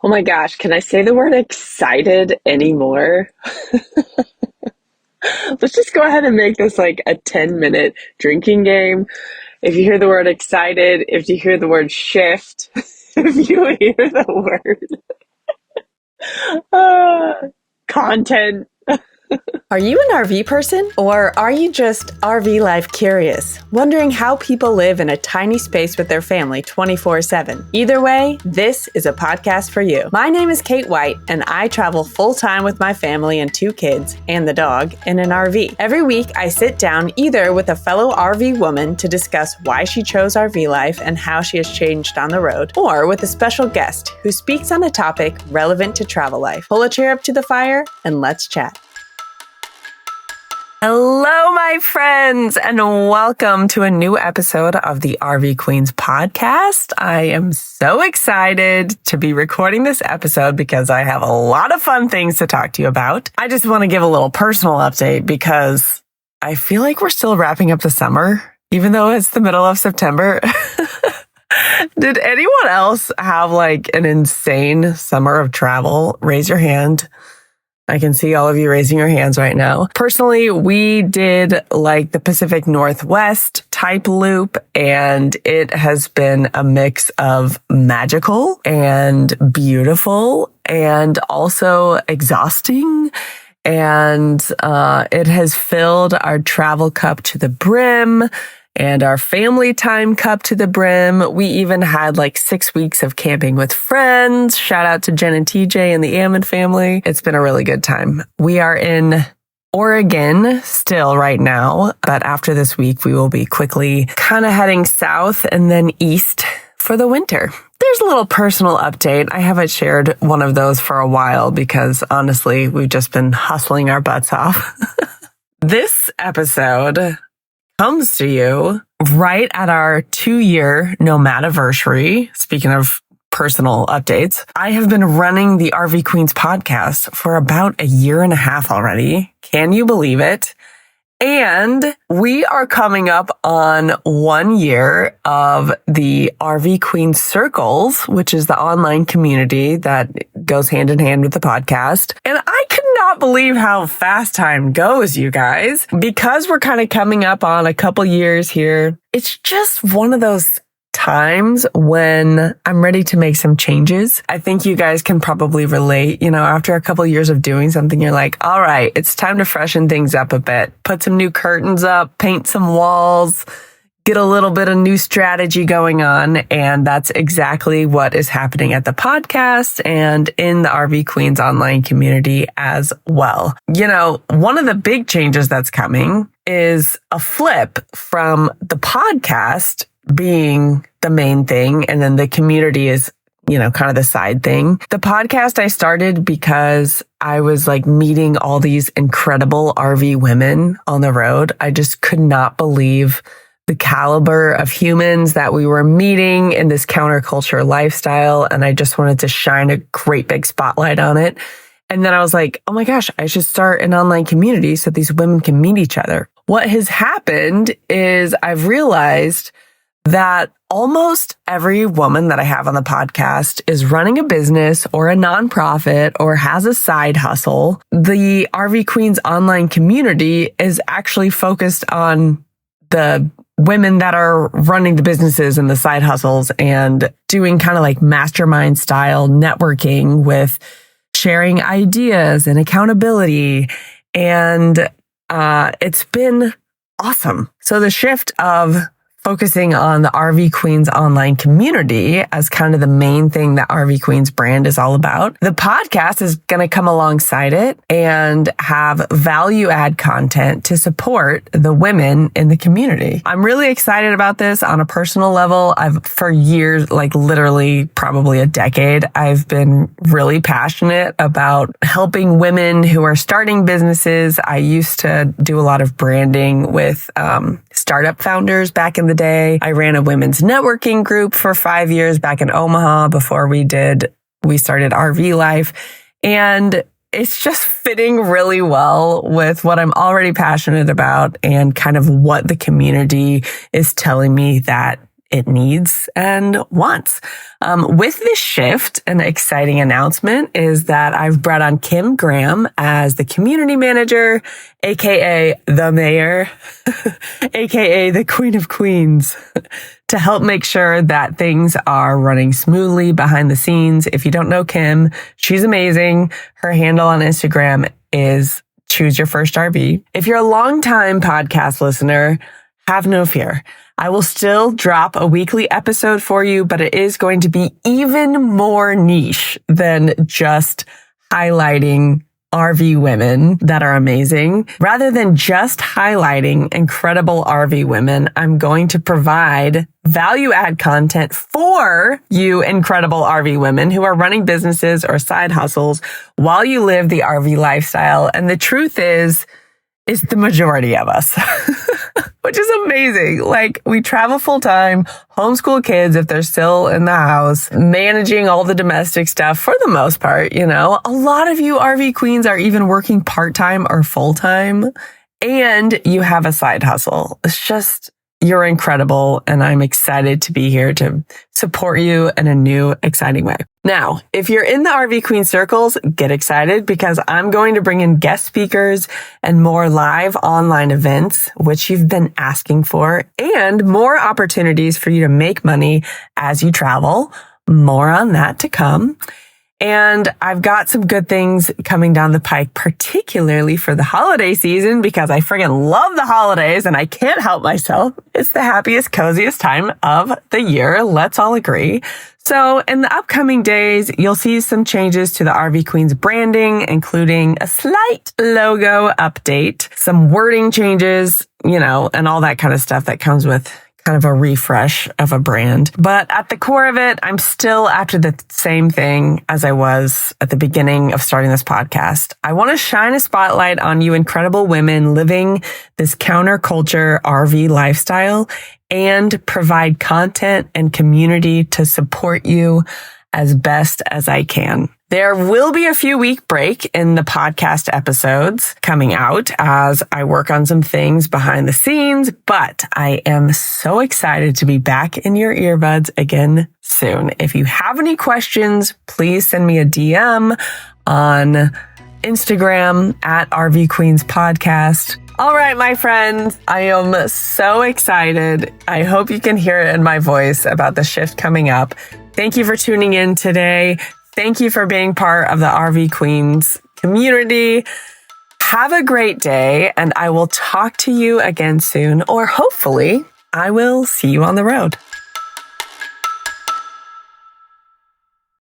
Oh my gosh, can I say the word excited anymore? Let's just go ahead and make this like a 10-minute drinking game. If you hear the word excited, if you hear the word shift, if you hear the word content. Are you an RV person? Or are you just RV life curious, wondering how people live in a tiny space with their family 24/7? Either way, this is a podcast for you. My name is Kate White, and I travel full-time with my family and 2 kids, and the dog, in an RV. Every week, I sit down either with a fellow RV woman to discuss why she chose RV life and how she has changed on the road, or with a special guest who speaks on a topic relevant to travel life. Pull a chair up to the fire, and let's chat. Hello, my friends, and welcome to a new episode of the RV Queens podcast. I am so excited to be recording this episode because I have a lot of fun things to talk to you about. I just want to give a little personal update because I feel like we're still wrapping up the summer, even though it's the middle of September. Did anyone else have like an insane summer of travel? Raise your hand. I can see all of you raising your hands right now. Personally, we did like the Pacific Northwest type loop, and it has been a mix of magical and beautiful and also exhausting. And it has filled our travel cup to the brim and our family time cup to the brim. We even had like 6 weeks of camping with friends. Shout out to Jen and TJ and the Ammon family. It's been a really good time. We are in Oregon still right now, but after this week, we will be quickly kind of heading south and then east for the winter. There's a little personal update. I haven't shared one of those for a while because honestly, we've just been hustling our butts off. This episode comes to you right at our 2-year nomadiversary. Speaking of personal updates, I have been running the RV Queens podcast for about 1.5 years already. Can you believe it? And we are coming up on 1 year of the RV Queens Circles, which is the online community that goes hand in hand with the podcast. And I could not believe how fast time goes, you guys. Because we're kind of coming up on a couple years here, it's just one of those times when I'm ready to make some changes. I think you guys can probably relate. You know, after a couple years of doing something, you're like, all right, it's time to freshen things up a bit. Put some new curtains up, paint some walls, get a little bit of new strategy going on. And that's exactly what is happening at the podcast and in the RV Queens online community as well. You know, one of the big changes that's coming is a flip from the podcast being the main thing, and then the community is, you know, kind of the side thing. The podcast I started because I was like meeting all these incredible RV women on the road. I just could not believe the caliber of humans that we were meeting in this counterculture lifestyle, and I just wanted to shine a great big spotlight on it. And then I was like, oh my gosh, I should start an online community so these women can meet each other. What has happened is I've realized that almost every woman that I have on the podcast is running a business or a nonprofit or has a side hustle. The RV Queens online community is actually focused on the women that are running the businesses and the side hustles and doing kind of like mastermind style networking with sharing ideas and accountability. And it's been awesome. So the shift of focusing on the RV Queens online community as kind of the main thing that RV Queens brand is all about. The podcast is going to come alongside it and have value add content to support the women in the community. I'm really excited about this on a personal level. For years, like literally probably a decade, I've been really passionate about helping women who are starting businesses. I used to do a lot of branding with startup founders back in the day. I ran a women's networking group for 5 years back in Omaha before we started RV Life. And it's just fitting really well with what I'm already passionate about and kind of what the community is telling me that it needs and wants. With this shift, an exciting announcement is that I've brought on Kim Graham as the community manager, aka the mayor, aka the queen of queens, to help make sure that things are running smoothly behind the scenes. If you don't know Kim, she's amazing. Her handle on Instagram is Choose Your First RV. If you're a longtime podcast listener, have no fear. I will still drop a weekly episode for you, but it is going to be even more niche than just highlighting RV women that are amazing. Rather than just highlighting incredible RV women, I'm going to provide value add content for you incredible RV women who are running businesses or side hustles while you live the RV lifestyle. And the truth is the majority of us, which is amazing. Like, we travel full time, homeschool kids if they're still in the house, managing all the domestic stuff for the most part. You know, a lot of you RV queens are even working part-time or full-time, and you have a side hustle. It's just, you're incredible. And I'm excited to be here to support you in a new, exciting way. Now, if you're in the RV Queen circles, get excited because I'm going to bring in guest speakers and more live online events, which you've been asking for, and more opportunities for you to make money as you travel. More on that to come. And I've got some good things coming down the pike, particularly for the holiday season, because I friggin' love the holidays and I can't help myself. It's the happiest, coziest time of the year. Let's all agree. So in the upcoming days, you'll see some changes to the RV Queens branding, including a slight logo update, some wording changes, you know, and all that kind of stuff that comes with kind of a refresh of a brand. But at the core of it, I'm still after the same thing as I was at the beginning of starting this podcast. I want to shine a spotlight on you incredible women living this counterculture RV lifestyle and provide content and community to support you as best as I can. There will be a few week break in the podcast episodes coming out as I work on some things behind the scenes, but I am so excited to be back in your earbuds again soon. If you have any questions, please send me a DM on Instagram at RV Queens Podcast. All right, my friends, I am so excited. I hope you can hear it in my voice about the shift coming up. Thank you for tuning in today. Thank you for being part of the RV Queens community. Have a great day, and I will talk to you again soon, or hopefully I will see you on the road.